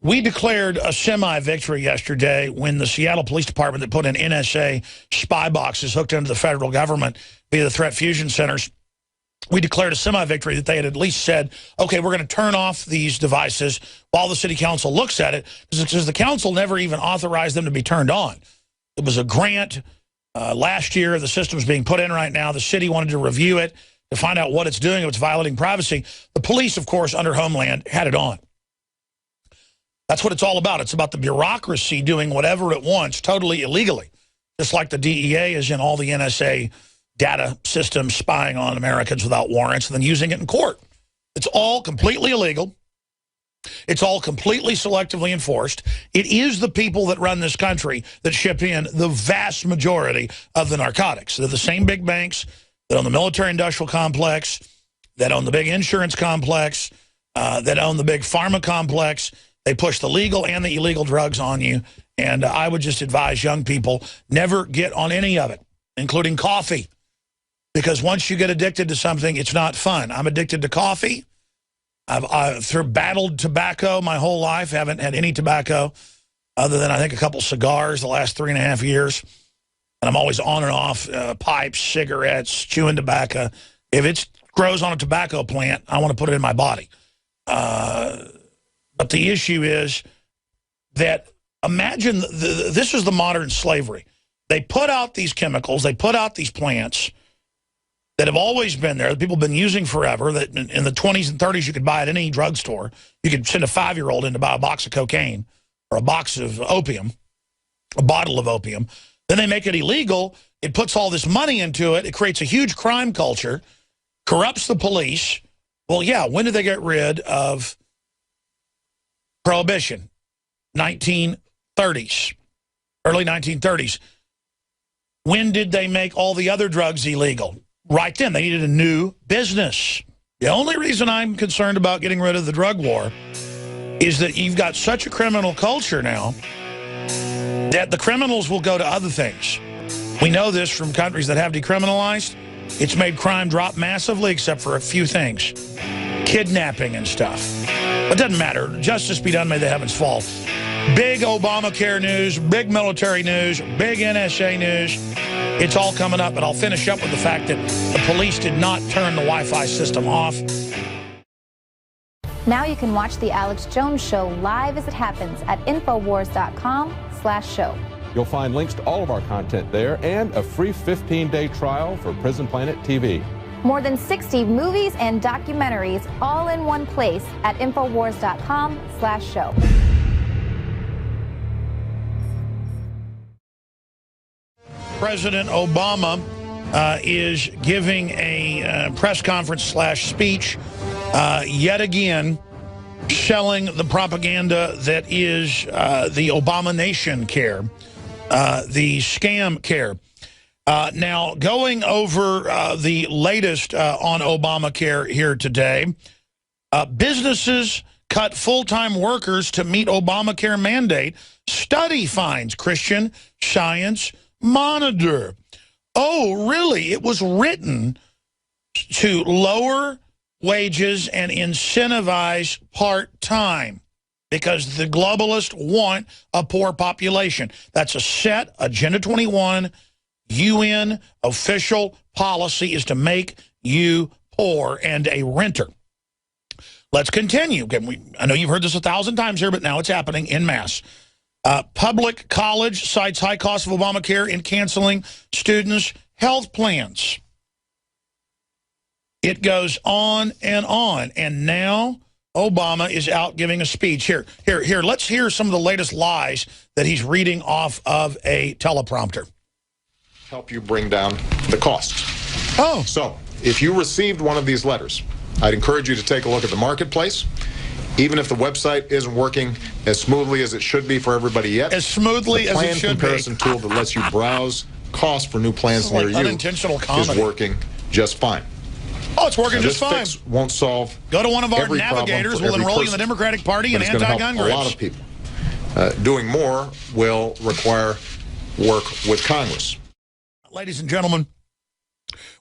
We declared a semi-victory yesterday when the Seattle Police Department that put in NSA spy boxes hooked into the federal government via the threat fusion centers. We declared a semi-victory that they had at least said, okay, we're going to turn off these devices while the city council looks at it, because the council never even authorized them to be turned on. It was a grant last year. The system's being put in right now. The city wanted to review it to find out what it's doing, if it's violating privacy. The police, of course, under Homeland, had it on. That's what it's all about. It's about the bureaucracy doing whatever it wants, totally illegally. Just like the DEA is in all the NSA data systems spying on Americans without warrants and then using it in court. It's all completely illegal. It's all completely selectively enforced. It is the people that run this country that ship in the vast majority of the narcotics. They're the same big banks that own the military-industrial complex, that own the big insurance complex, that own the big pharma complex. They push the legal and the illegal drugs on you. And I would just advise young people, never get on any of it, including coffee. Because once you get addicted to something, it's not fun. I'm addicted to coffee. I've battled tobacco my whole life. Haven't had any tobacco other than, I think, a couple cigars the last 3.5 years. And I'm always on and off pipes, cigarettes, chewing tobacco. If it grows on a tobacco plant, I want to put it in my body. But the issue is that, imagine, this is the modern slavery. They put out these chemicals, they put out these plants that have always been there, that people have been using forever, that in the 20s and 30s you could buy at any drugstore. You could send a 5-year-old in to buy a box of cocaine or a box of opium, a bottle of opium. Then they make it illegal. It puts all this money into it. It creates a huge crime culture, corrupts the police. Well, yeah, when did they get rid of Prohibition? 1930s, early 1930s. When did they make all the other drugs illegal? Right then. They needed a new business. The only reason I'm concerned about getting rid of the drug war is that you've got such a criminal culture now that the criminals will go to other things. We know this from countries that have decriminalized. It's made crime drop massively, except for a few things. Kidnapping and stuff. But it doesn't matter. Justice be done, may the heavens fall. Big Obamacare news, big military news, big NSA news. It's all coming up, but I'll finish up with the fact that the police did not turn the Wi-Fi system off. Now you can watch The Alex Jones Show live as it happens at INFOWARS.com/show. You'll find links to all of our content there and a free 15-day trial for Prison Planet TV. More than 60 movies and documentaries all in one place at INFOWARS.com/show. President Obama is giving a press conference / speech yet again, selling the propaganda that is the Obama-nation care, the scam care. Now, going over the latest on Obamacare here today, businesses cut full-time workers to meet Obamacare mandate. Study finds Christian Science Monitor. Oh, really? It was written to lower wages and incentivize part-time because the globalists want a poor population. That's a set Agenda 21 UN official policy, is to make you poor and a renter. Let's continue. I know you've heard this 1,000 times here, but now it's happening en masse. Public college cites high cost of Obamacare in canceling students' health plans. It goes on, and now Obama is out giving a speech. Here, let's hear some of the latest lies that he's reading off of a teleprompter. Help you bring down the costs. Oh. So, if you received one of these letters, I'd encourage you to take a look at the marketplace. Even if the website isn't working as smoothly as it should be for everybody yet, as smoothly as it should be, the plan comparison tool that lets you browse costs for new plans near you is working just fine. Oh, it's working just fine. This fix won't solve. Go to one of our every navigators. We'll enroll you in the Democratic Party and anti-gun groups. A lot of people. Doing more will require work with Congress. Ladies and gentlemen,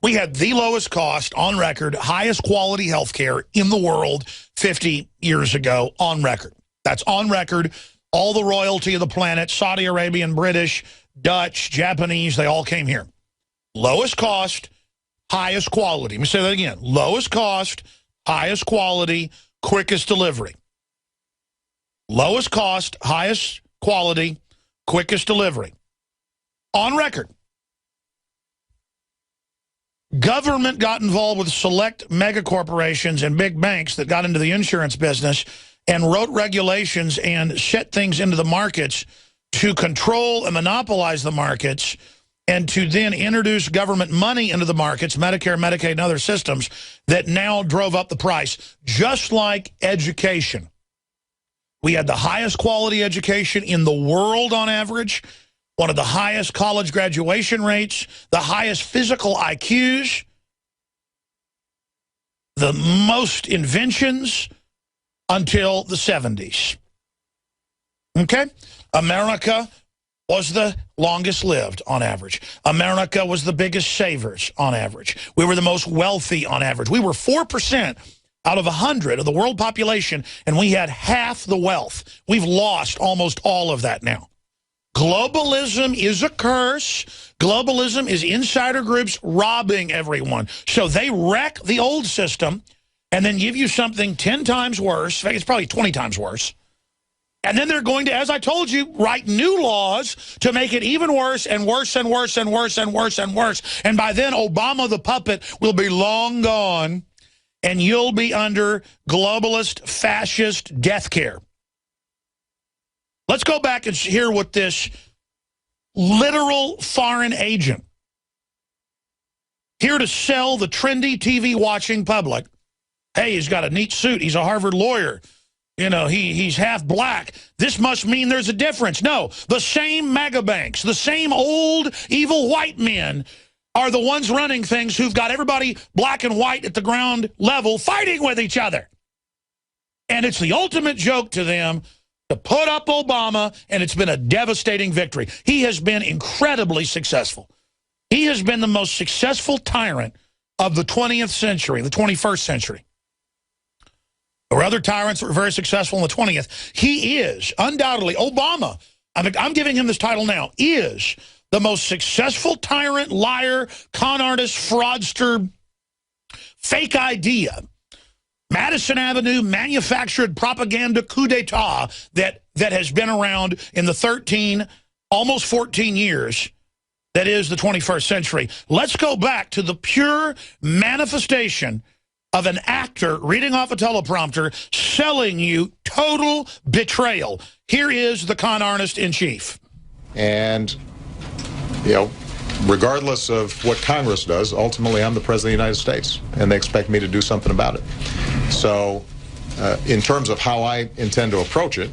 we had the lowest cost on record, highest quality health care in the world 50 years ago on record. That's on record. All the royalty of the planet, Saudi Arabian, British, Dutch, Japanese, they all came here. Lowest cost, highest quality. Let me say that again. Lowest cost, highest quality, quickest delivery. Lowest cost, highest quality, quickest delivery. On record. Government got involved with select megacorporations and big banks that got into the insurance business and wrote regulations and set things into the markets to control and monopolize the markets and to then introduce government money into the markets, Medicare, Medicaid, and other systems that now drove up the price, just like education. We had the highest quality education in the world on average, one of the highest college graduation rates, the highest physical IQs, the most inventions until the 70s. Okay? America was the longest lived on average. America was the biggest savers on average. We were the most wealthy on average. We were 4% out of 100 of the world population, and we had half the wealth. We've lost almost all of that now. Globalism is a curse. Globalism is insider groups robbing everyone. So they wreck the old system and then give you something 10 times worse. In fact, it's probably 20 times worse. And then they're going to, as I told you, write new laws to make it even worse and worse and worse and worse and worse and worse. And by then, Obama the puppet will be long gone, and you'll be under globalist, fascist death care. Let's go back and hear what this literal foreign agent, here to sell the trendy TV-watching public, hey, he's got a neat suit, he's a Harvard lawyer, you know, he's half black. This must mean there's a difference. No, the same mega banks, the same old evil white men are the ones running things who've got everybody black and white at the ground level fighting with each other. And it's the ultimate joke to them to put up Obama, and it's been a devastating victory. He has been incredibly successful. He has been the most successful tyrant of the 20th century, the 21st century. There were other tyrants that were very successful in the 20th. He is, undoubtedly, Obama, I'm giving him this title now, is the most successful tyrant, liar, con artist, fraudster, fake idea, Madison Avenue manufactured propaganda coup d'etat that has been around in the almost 14 years that is the 21st century. Let's go back to the pure manifestation of an actor reading off a teleprompter selling you total betrayal. Here is the con artist in chief. And, you know, regardless of what Congress does, ultimately I'm the President of the United States, and they expect me to do something about it. So, in terms of how I intend to approach it,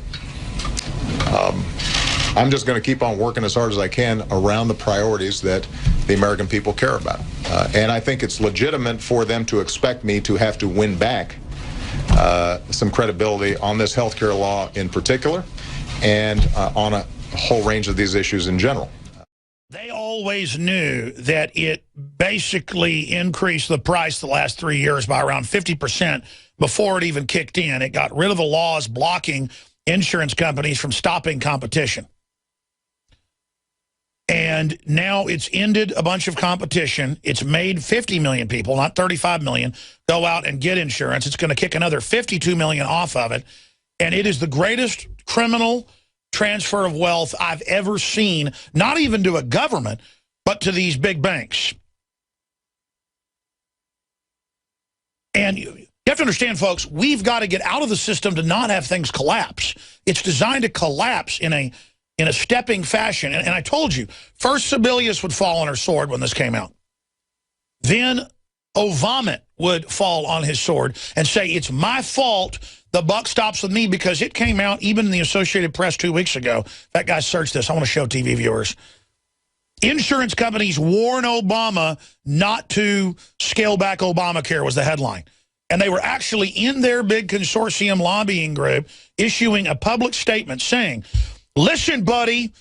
I'm just going to keep on working as hard as I can around the priorities that the American people care about. And I think it's legitimate for them to expect me to have to win back some credibility on this health care law in particular, and on a whole range of these issues in general. They always knew that it basically increased the price the last 3 years by around 50% before it even kicked in. It got rid of the laws blocking insurance companies from stopping competition. And now it's ended a bunch of competition. It's made 50 million people, not 35 million, go out and get insurance. It's going to kick another 52 million off of it. And it is the greatest criminal transfer of wealth I've ever seen, not even to a government, but to these big banks. And you have to understand, folks, we've got to get out of the system to not have things collapse. It's designed to collapse in a stepping fashion. And I told you, first Sebelius would fall on her sword when this came out. Then Obama would fall on his sword and say, it's my fault, the buck stops with me, because it came out even in the Associated Press 2 weeks ago. That guy searched this. I want to show TV viewers. Insurance companies warn Obama not to scale back Obamacare was the headline. And they were actually in their big consortium lobbying group issuing a public statement saying, listen, buddy,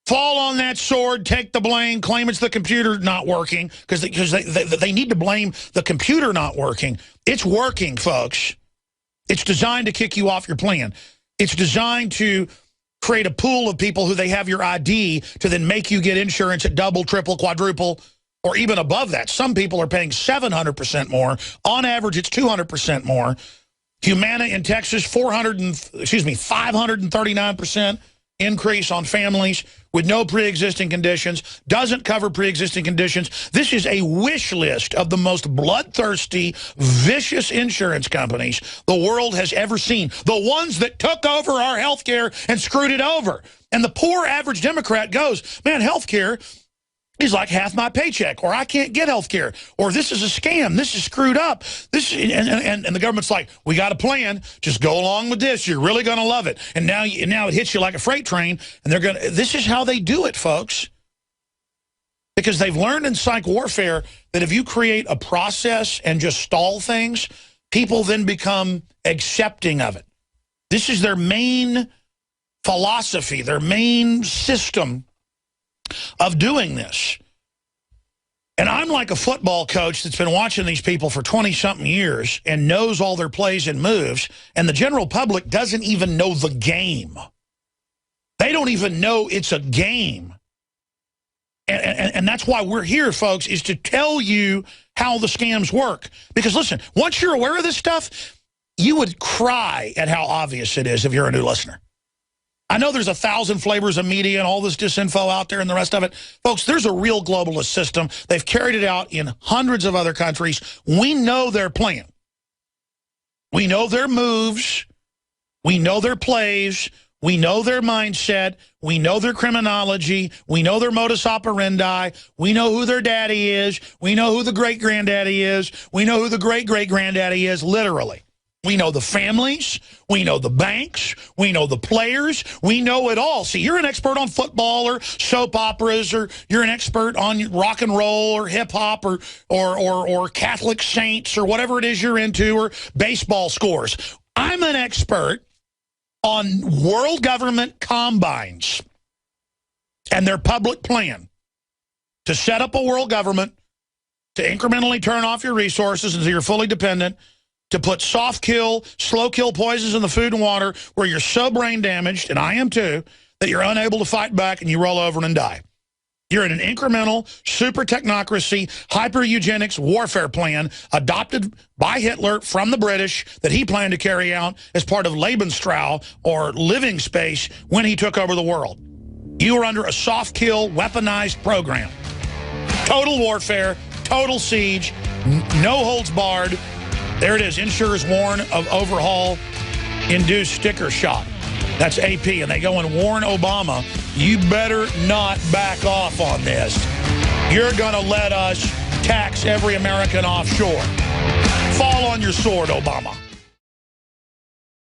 fall on that sword, take the blame, claim it's the computer not working, because they need to blame the computer not working. It's working, folks. It's designed to kick you off your plan. It's designed to create a pool of people who they have your ID to then make you get insurance at double, triple, quadruple, or even above that. Some people are paying 700% more. On average, it's 200% more. Humana in Texas, 539% increase on families with no pre-existing conditions, doesn't cover pre-existing conditions. This is a wish list of the most bloodthirsty, vicious insurance companies the world has ever seen. The ones that took over our health care and screwed it over. And the poor average Democrat goes, man, health care is like half my paycheck, or I can't get health care, or this is a scam, this is screwed up. And the government's like, we got a plan, just go along with this, you're really going to love it. And now it hits you like a freight train, and this is how they do it, folks. Because they've learned in psych warfare that if you create a process and just stall things, people then become accepting of it. This is their main philosophy, their main system of doing this. And I'm like a football coach that's been watching these people for 20-something years and knows all their plays and moves, and the general public doesn't even know the game. They don't even know it's a game. And that's why we're here, folks, is to tell you how the scams work. Because, listen, once you're aware of this stuff, you would cry at how obvious it is if you're a new listener. I know there's 1,000 flavors of media and all this disinfo out there and the rest of it. Folks, there's a real globalist system. They've carried it out in hundreds of other countries. We know their plan. We know their moves. We know their plays. We know their mindset. We know their criminology. We know their modus operandi. We know who their daddy is. We know who the great-granddaddy is. We know who the great-great-granddaddy is, literally. We know the families, we know the banks, we know the players, we know it all. See, you're an expert on football or soap operas, or you're an expert on rock and roll or hip-hop or Catholic saints or whatever it is you're into, or baseball scores. I'm an expert on world government combines and their public plan to set up a world government, to incrementally turn off your resources until you're fully dependent, to put soft kill, slow kill poisons in the food and water where you're so brain damaged, and I am too, that you're unable to fight back and you roll over and die. You're in an incremental, super technocracy, hyper-eugenics warfare plan adopted by Hitler from the British that he planned to carry out as part of Lebensraum, or living space, when he took over the world. You are under a soft kill, weaponized program. Total warfare, total siege, no holds barred. There it is. Insurers warn of overhaul induced sticker shock. That's AP. And they go and warn Obama, you better not back off on this. You're going to let us tax every American offshore. Fall on your sword, Obama.